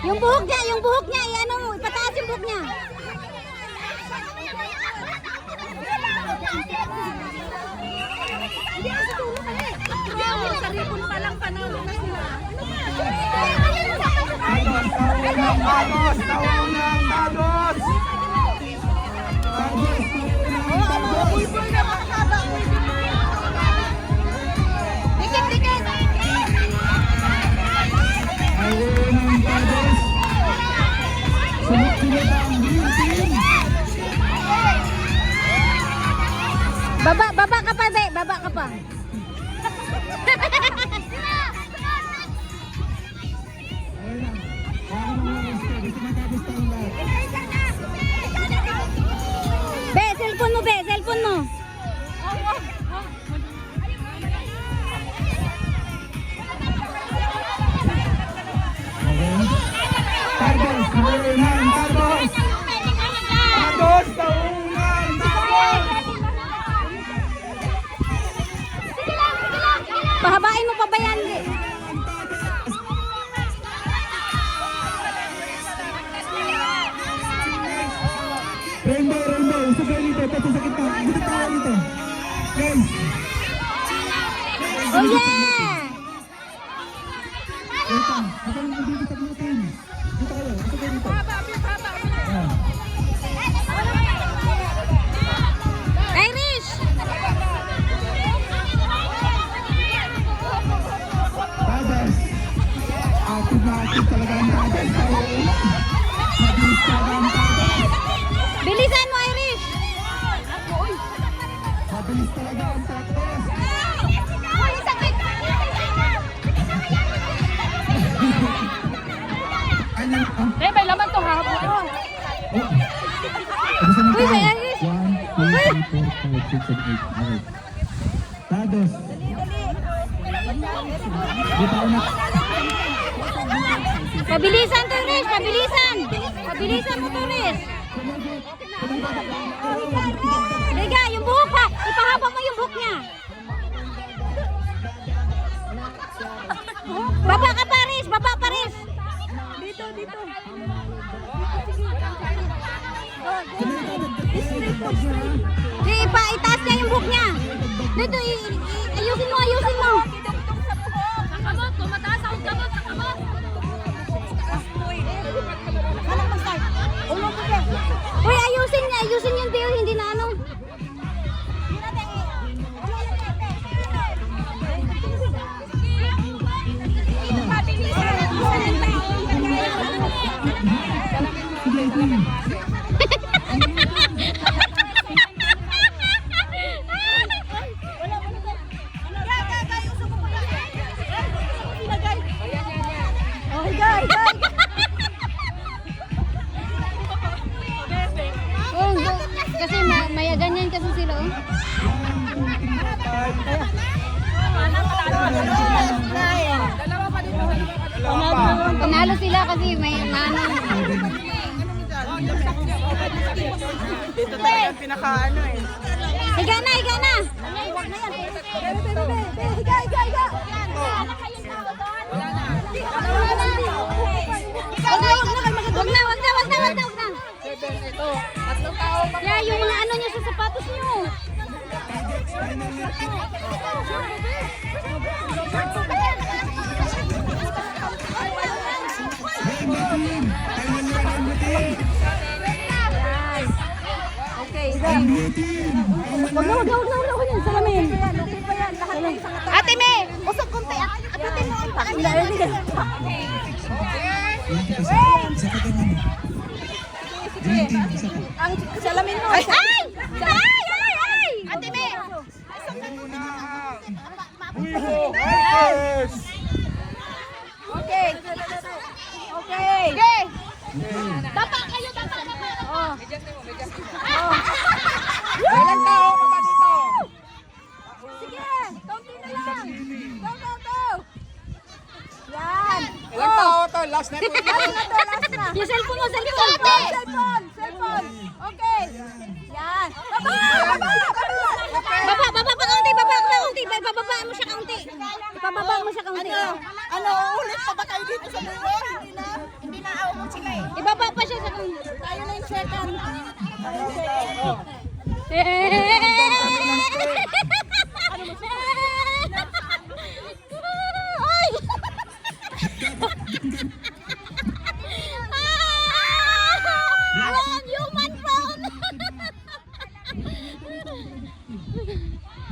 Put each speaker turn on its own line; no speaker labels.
Yung buhok niya, ano mo, ipataas yung buhok niya. Saripon pa lang, panalo na sila.
Tagos!
Dikit!
Ayun ang Tagos. Sunod-sunod ang green team.
Baba ka pa, be. Baba ka pa. Cellphone mo.
Tagos! Taungan!
Pahabain mo pa ba yan?
Rainbow! Usapin dito! Pati sa kita! Dito tayo dito! Guys!
Oh yeah!
Ito! Ito yung mag-ibig natin! Dito kayo! Usapin dito! Ayan.
Irish!
Tagos! Active na active talaga ang Tagos! Mabilis talaga ang Tagos!
Bilisan mo, Irish!
Mabilis talaga ang Tagos! Ano?
May laman to, ha? Uy, may Irish!
1, 2, 3, 4, 5, 6, 7, 8. Okay. Tagos! Dito ako na.
Pabilisan to, Irish! Pabilisan mo to, Irish! Liga, yung buhok pa! Ipahaba mo yung buhok niya! Baba ka, Paris! Baba, Paris! Dito! Di, itaas niya yung buhok niya! Dito, ayusin mo! Sakamot! Tumataas ako kamot! Sakamot! Uy, ayusin yung deal, hindi na ano. Kasi maya ganyan kasi sila. Panalo sila kasi may ano.
Dito talaga pinakaano eh.
Higa na. Wag na.
Ito, tatlong tao pa.
Yeah, yung mga ano niya sa sapatos niyo. Okay. Wag na. Salamin. Ate Me, usok konti. Apitin mo ang paa.
Ang salamin mo.
Ay! Ate Me. Okay. Baba kayo. Oh.
Ilang tao pa ba dito?
Sige, kaunti na lang. Go. Yan.
Ilang tao to? Last na to.
Last na. Yung cellphone mo. Cellphone. Okay. Yan. Baba pa kaunti. Bababa mo siya kaunti. Ipababa mo siya kaunti.
Ano, ulit pa ba kayo dito sa buwan? Hindi na.
Ibaba pa siya sa tayo na yung second.